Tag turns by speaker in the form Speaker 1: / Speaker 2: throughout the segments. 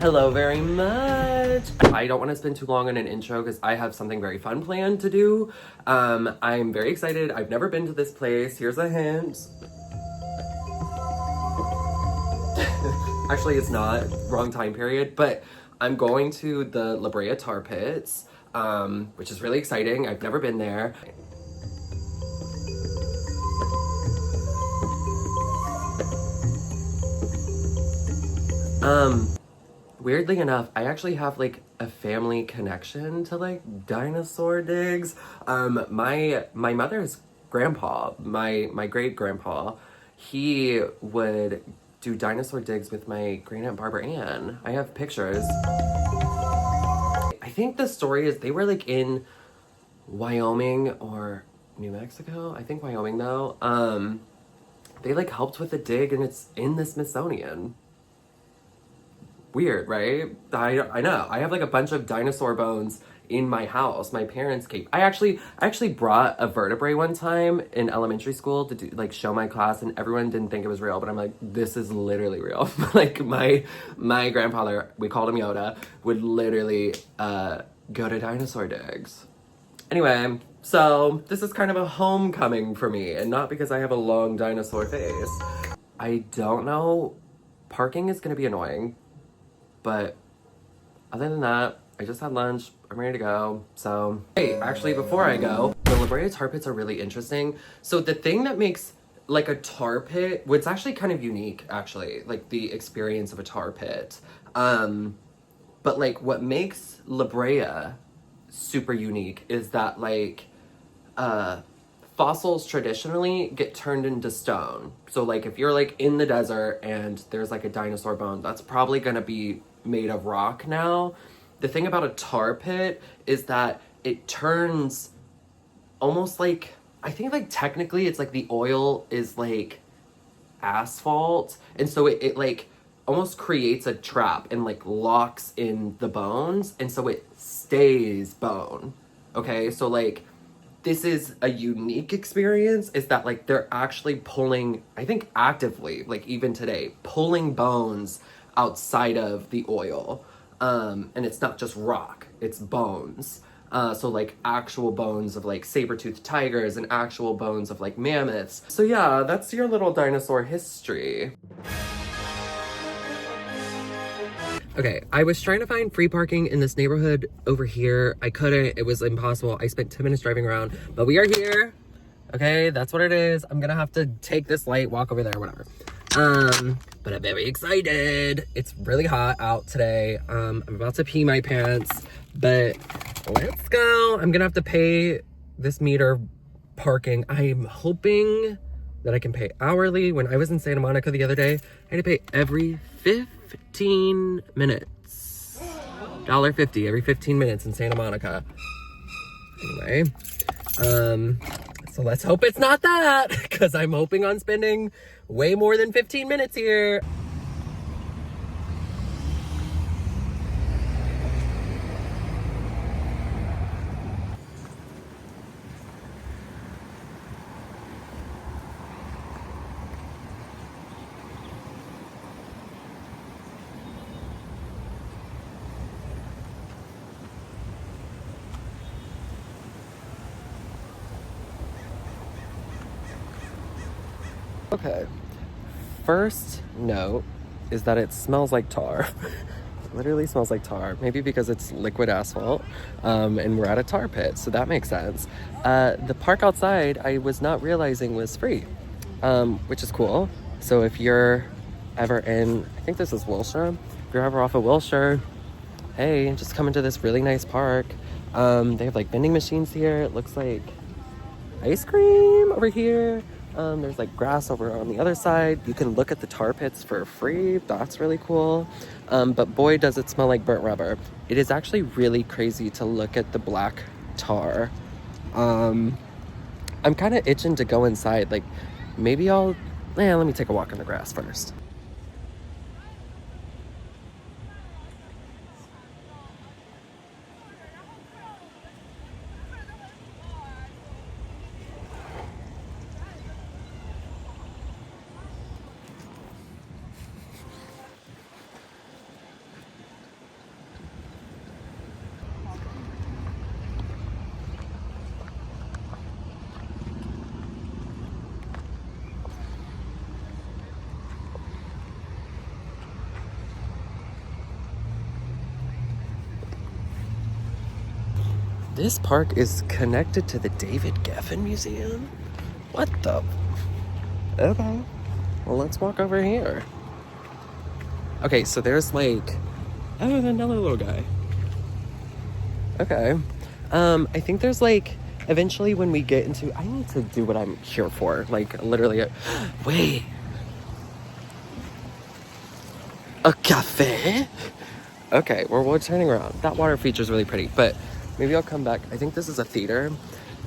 Speaker 1: Hello very much. I don't want to spend too long on an intro because I have something very fun planned to do. I'm very excited. I've never been to this place. Here's a hint. Actually, it's not. Wrong time period. But I'm going to the La Brea Tar Pits, which is really exciting. I've never been there. Weirdly enough, I actually have like a family connection to like dinosaur digs. My mother's grandpa, my great grandpa, he would do dinosaur digs with my great aunt Barbara Ann. I have pictures. I think the story is they were like in Wyoming or New Mexico. I think Wyoming though. They like helped with the dig and it's in the Smithsonian. Weird, right? I know. I have like a bunch of dinosaur bones in my house. My parents keep. I actually brought a vertebrae one time in elementary school to do like show my class, and everyone didn't think it was real. But I'm like, this is literally real. Like my grandfather, we called him Yoda, would literally go to dinosaur digs. Anyway, so this is kind of a homecoming for me, and not because I have a long dinosaur face. I don't know. Parking is gonna be annoying. But other than that, I just had lunch. I'm ready to go. So, hey, actually, before I go, the La Brea tar pits are really interesting. So the thing that makes like a tar pit, what's actually kind of unique, actually, like the experience of a tar pit. But like what makes La Brea super unique is that like fossils traditionally get turned into stone. So like if you're like in the desert and there's like a dinosaur bone, that's probably gonna be made of rock now. The thing about a tar pit is that it turns almost like, I think like technically it's like the oil is like asphalt, and so it like almost creates a trap and like locks in the bones, and so it stays bone. Okay, so like this is a unique experience, is that like they're actually pulling, I think actively, like even today, pulling bones outside of the oil. And it's not just rock, it's bones. So like actual bones of like saber-toothed tigers and actual bones of like mammoths. So yeah, that's your little dinosaur history. Okay, I was trying to find free parking in this neighborhood over here. I couldn't, it was impossible. I spent 10 minutes driving around, but we are here. Okay, that's what it is. I'm gonna have to take this light, walk over there, whatever. But I'm very excited. It's really hot out today. I'm about to pee my pants, but let's go. I'm gonna have to pay this meter parking. I'm hoping that I can pay hourly. When I was in Santa Monica the other day, I had to pay every 15 minutes. $1.50 every 15 minutes in Santa Monica. Anyway, so let's hope it's not that, because I'm hoping on spending way more than 15 minutes here. Okay, first note is that it smells like tar. It literally smells like tar, maybe because it's liquid asphalt, and we're at a tar pit, so that makes sense. The park outside, I was not realizing was free, which is cool. So if you're ever in, I think this is Wilshire, if you're ever off of Wilshire, hey, just come into this really nice park. They have like vending machines here. It looks like ice cream over here. There's like grass over on the other side. You can look at the tar pits for free. That's really cool. But boy, does it smell like burnt rubber. It is actually really crazy to look at the black tar. I'm kind of itching to go inside. Like maybe let me take a walk in the grass first. This park is connected to the David Geffen Museum? What the? Okay. Well, let's walk over here. Okay, so there's like... Oh, another little guy. Okay. I think there's like... Eventually when we get into... I need to do what I'm here for. Like, literally... Wait. A cafe? Okay, well, we're turning around. That water feature is really pretty, but maybe I'll come back. I think this is a theater.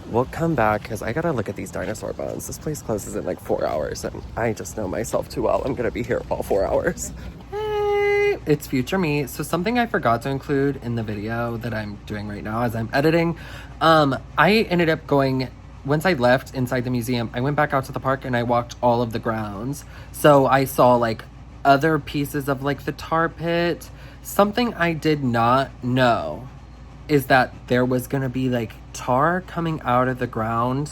Speaker 1: We'll come back because I gotta look at these dinosaur bones. This place closes in like 4 hours, and I just know myself too well. I'm gonna be here all 4 hours. Hey, it's future me. So something I forgot to include in the video that I'm doing right now as I'm editing, I ended up going... Once I left inside the museum, I went back out to the park and I walked all of the grounds. So I saw like other pieces of like the tar pit. Something I did not know is that there was gonna be like tar coming out of the ground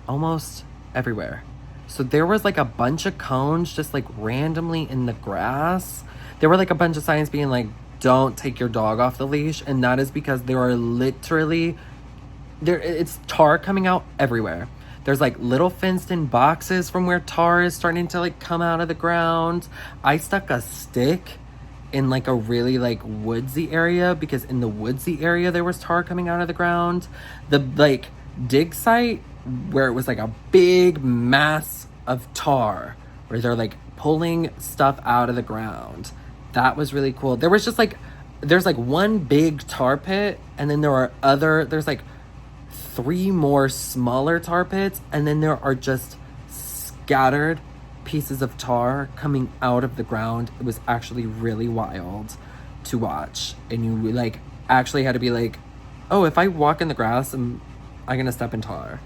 Speaker 1: almost everywhere. So there was like a bunch of cones just like randomly in the grass. There were like a bunch of signs being like, don't take your dog off the leash. And that is because there are literally, it's tar coming out everywhere. There's like little fenced in boxes from where tar is starting to like come out of the ground. I stuck a stick in like a really like woodsy area because in the woodsy area there was tar coming out of the ground. The like dig site where it was like a big mass of tar where they're like pulling stuff out of the ground. That was really cool. There was just like, there's like one big tar pit and then there's like 3 more smaller tar pits, and then there are just scattered pieces of tar coming out of the ground. It was actually really wild to watch, and you like actually had to be like, oh, if I walk in the grass, I'm gonna step in tar.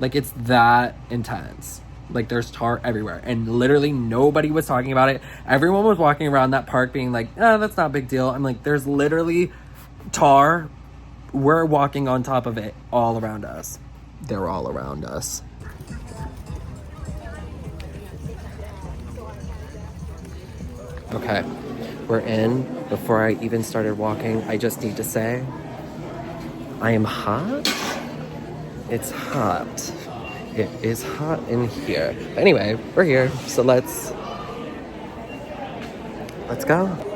Speaker 1: Like, it's that intense. Like, there's tar everywhere, and literally nobody was talking about it. Everyone was walking around that park being like, oh, that's not a big deal. I'm like, there's literally tar. We're walking on top of it all around us. They're all around us. Okay, we're in. Before I even started walking, I just need to say, I am hot. It's hot. It is hot in here. But anyway, we're here, so let's go.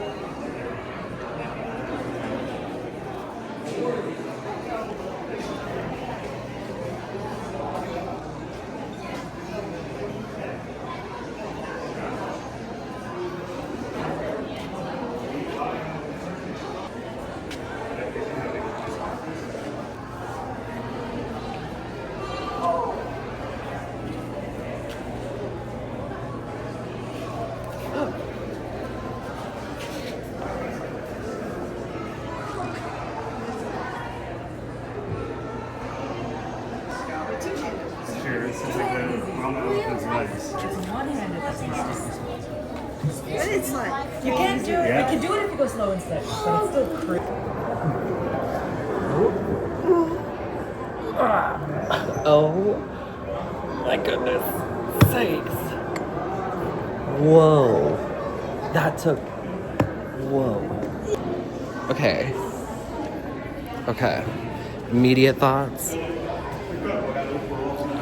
Speaker 2: It's like you can't do it. You can do it if you go slow instead, but it's still crazy.
Speaker 1: Oh my goodness sakes. Whoa. That took... Whoa. Okay. Immediate thoughts.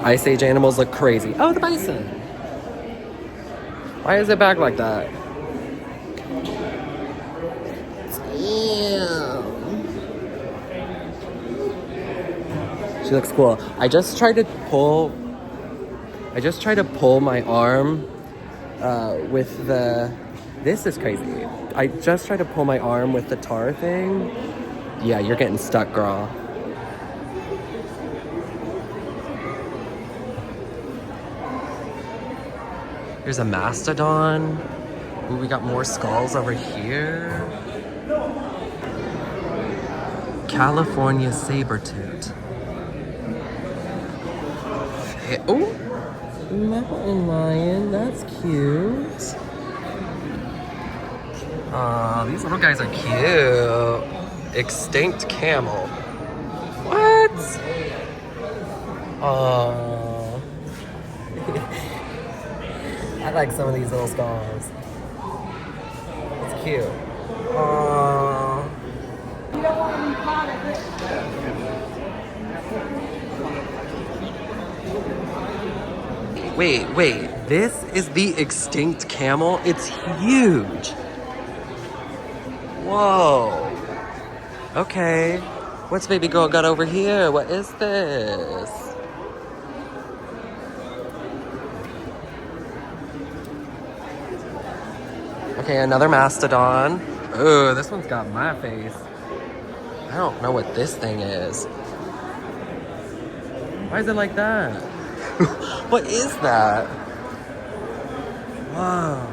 Speaker 1: Ice Age animals look crazy. Oh, the bison. Why is it back like that? Damn. She looks cool. I just tried to pull my arm with the... This is crazy. I just tried to pull my arm with the tar thing. Yeah, you're getting stuck, girl. Here's a mastodon. Ooh, we got more skulls over here. California saber-tooth. Oh, mountain lion. That's cute. Aw, these little guys are cute. Extinct camel. What? Aww. I like some of these little skulls. It's cute. Aww. Wait. This is the extinct camel? It's huge. Whoa. Okay. What's baby girl got over here? What is this? Okay, another mastodon. Oh, this one's got my face. I don't know what this thing is. Why is it like that? What is that? Wow.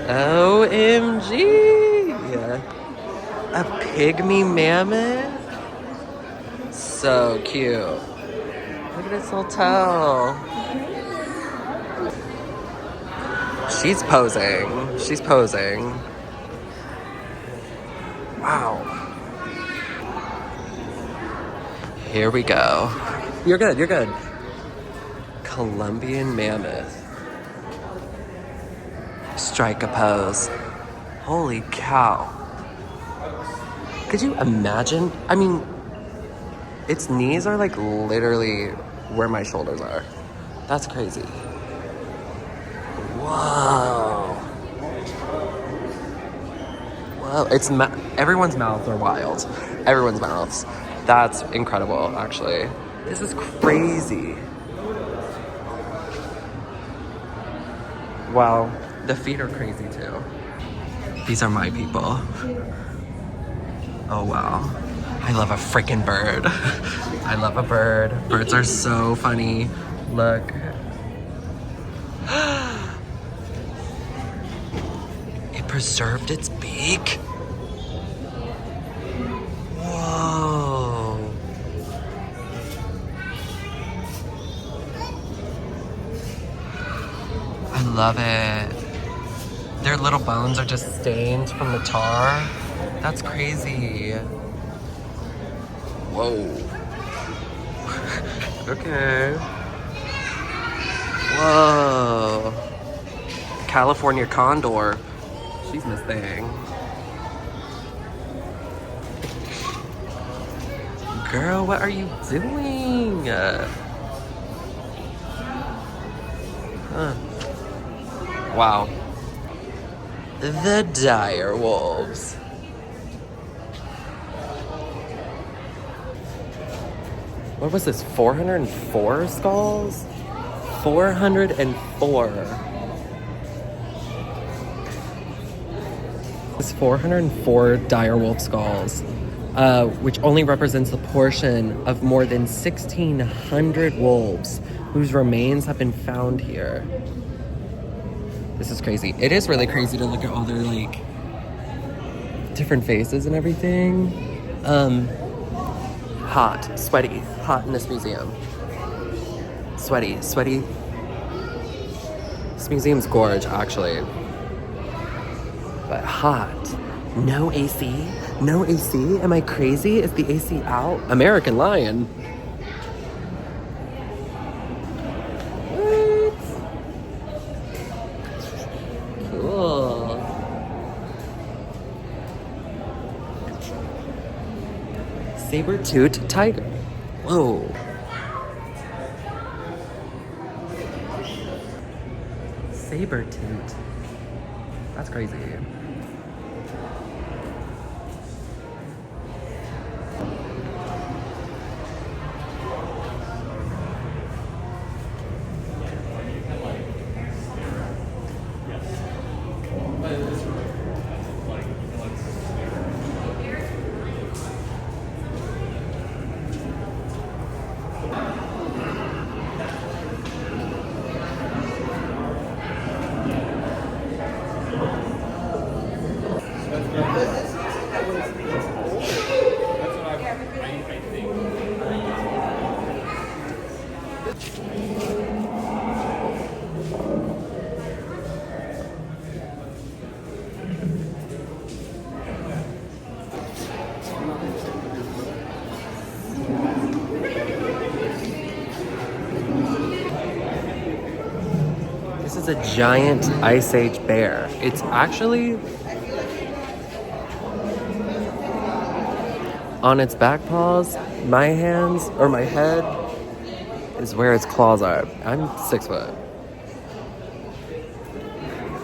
Speaker 1: OMG. A pygmy mammoth? So cute. Look at this hotel. She's posing. She's posing. Wow. Here we go. You're good, you're good. Colombian mammoth. Strike a pose. Holy cow. Could you imagine? I mean, its knees are like literally where my shoulders are. That's crazy. Whoa. Whoa. It's everyone's mouths are wild. Everyone's mouths. That's incredible, actually. This is crazy. Wow. The feet are crazy too. These are my people. Oh wow. I love a freaking bird. I love a bird. Birds are so funny. Look. It preserved its beak. Whoa. I love it. Their little bones are just stained from the tar. That's crazy. Whoa. Okay. Whoa. California condor. She's Miss Thing. Girl, what are you doing? Huh. Wow. The dire wolves. What was this? 404 skulls? 404. This 404 dire wolf skulls, which only represents a portion of more than 1,600 wolves whose remains have been found here. This is crazy. It is really crazy to look at all their like different faces and everything. Hot, sweaty, hot in this museum. Sweaty. This museum's gorge, actually. But hot. No AC? No AC? Am I crazy? Is the AC out? American Lion. What? Cool. Saber-toothed tiger. Whoa. Saber-tooth. That's crazy. This is a giant Ice Age bear. It's actually on its back paws, My hands, or my head, is where its claws are. I'm 6 foot.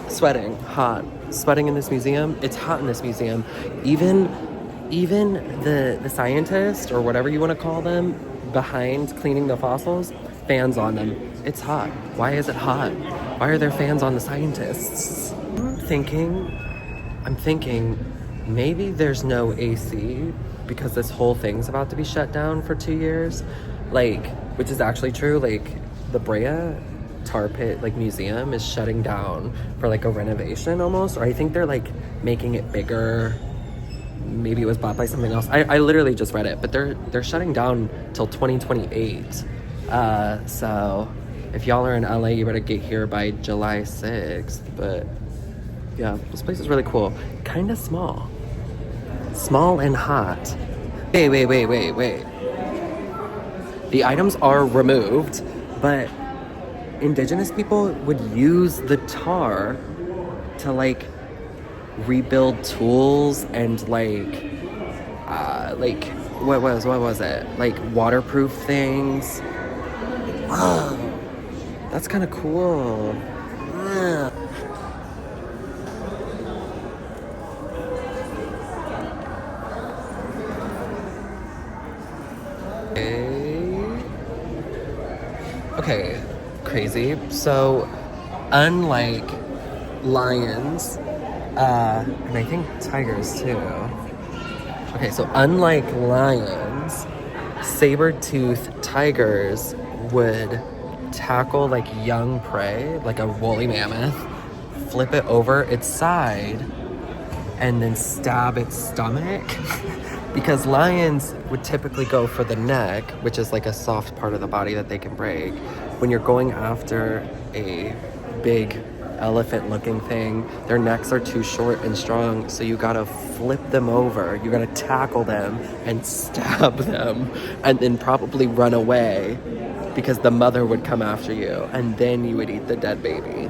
Speaker 1: Sweating, hot. Sweating in this museum. It's hot in this museum. Even the scientist, or whatever you want to call them, behind cleaning the fossils, fans on them. It's hot. Why is it hot? Why are there fans on the scientists? I'm thinking maybe there's no AC because this whole thing's about to be shut down for 2 years. Like, which is actually true. Like, the Brea tar pit like museum is shutting down for like a renovation almost, or I think they're like making it bigger. Maybe it was bought by something else. I literally just read it, but they're shutting down till 2028. So if y'all are in LA, you better get here by July 6th. But yeah, this place is really cool. Kind of small and hot. Wait. The items are removed, but indigenous people would use the tar to like rebuild tools and like what was it? Like waterproof things. Oh, that's kind of cool. Yeah. Okay, crazy. So, unlike lions, and I think tigers too. Okay, so unlike lions, saber-toothed tigers would tackle like young prey, like a woolly mammoth, flip it over its side, and then stab its stomach. Because lions would typically go for the neck, which is like a soft part of the body that they can break. When you're going after a big elephant-looking thing, their necks are too short and strong, so you gotta flip them over. You gotta tackle them and stab them, and then probably run away because the mother would come after you, and then you would eat the dead baby.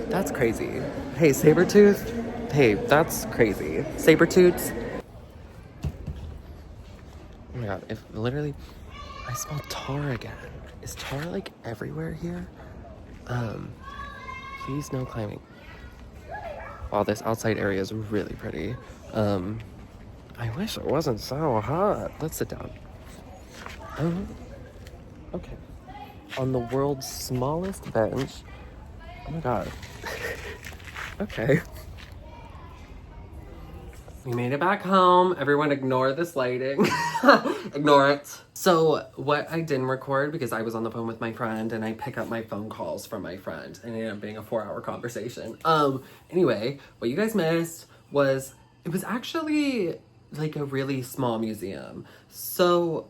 Speaker 1: That's crazy. Hey, saber-tooth? Hey, that's crazy. Saber-tooths? Oh my god, if literally, I smell tar again. Is tar like everywhere here? Please no climbing. Wow, this outside area is really pretty. I wish it wasn't so hot. Let's sit down. Okay. On the world's smallest bench. Oh my god. Okay. We made it back home. Everyone ignore this lighting. Ignore it. So what I didn't record, because I was on the phone with my friend and I pick up my phone calls from my friend and it ended up being a 4-hour conversation. Anyway, what you guys missed was, it was actually like a really small museum. So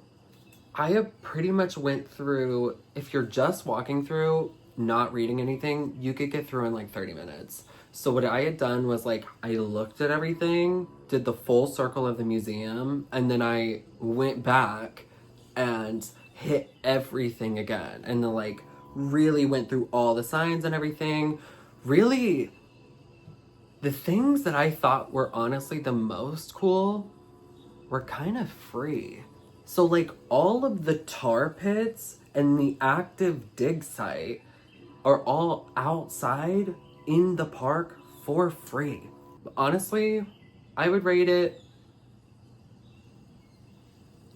Speaker 1: I have pretty much went through, if you're just walking through, not reading anything, you could get through in like 30 minutes. So what I had done was like, I looked at everything, did the full circle of the museum, and then I went back and hit everything again. And then like really went through all the signs and everything. Really, the things that I thought were honestly the most cool were kind of free. So like all of the tar pits and the active dig site are all outside in the park for free. Honestly, I would rate it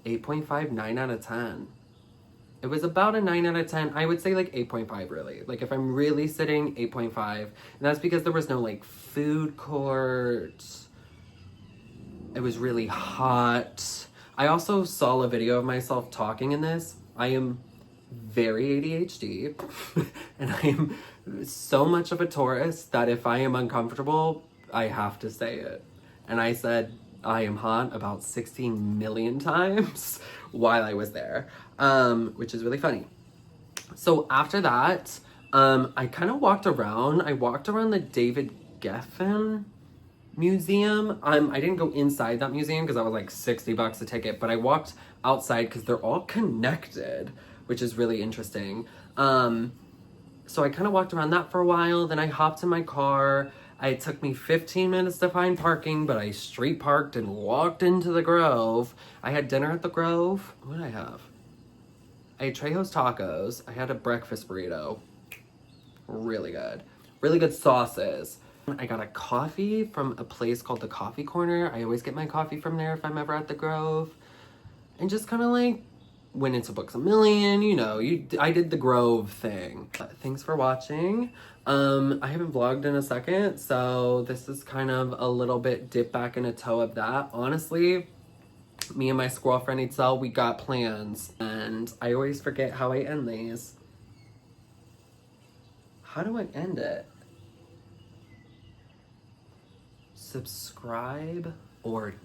Speaker 1: 8.5, 9 out of 10. It was about a 9 out of 10. I would say like 8.5 really. Like if I'm really sitting, 8.5. And that's because there was no like food court. It was really hot. I also saw a video of myself talking in this. I am very ADHD and I am so much of a tourist that if I am uncomfortable, I have to say it. And I said I am hot about 16 million times while I was there, which is really funny. So after that, I kind of walked around. I walked around the David Geffen Museum. I didn't go inside that museum because that was like $60 a ticket, but I walked outside because they're all connected, which is really interesting. So I kind of walked around that for a while. Then I hopped in my car It took me 15 minutes to find parking, but I street parked and walked into the Grove. I had dinner at the Grove. What did I have? I had Trejo's tacos. I had a breakfast burrito. Really good. Really good sauces. I got a coffee from a place called the Coffee Corner. I always get my coffee from there if I'm ever at the Grove. And just kind of like went into Books A Million, you know, I did the Grove thing. Thanks for watching. I haven't vlogged in a second, so this is kind of a little bit dip back in a toe of that. Honestly, me and my squirrel friend Itzel, we got plans, and I always forget how I end these. How do I end it? Subscribe or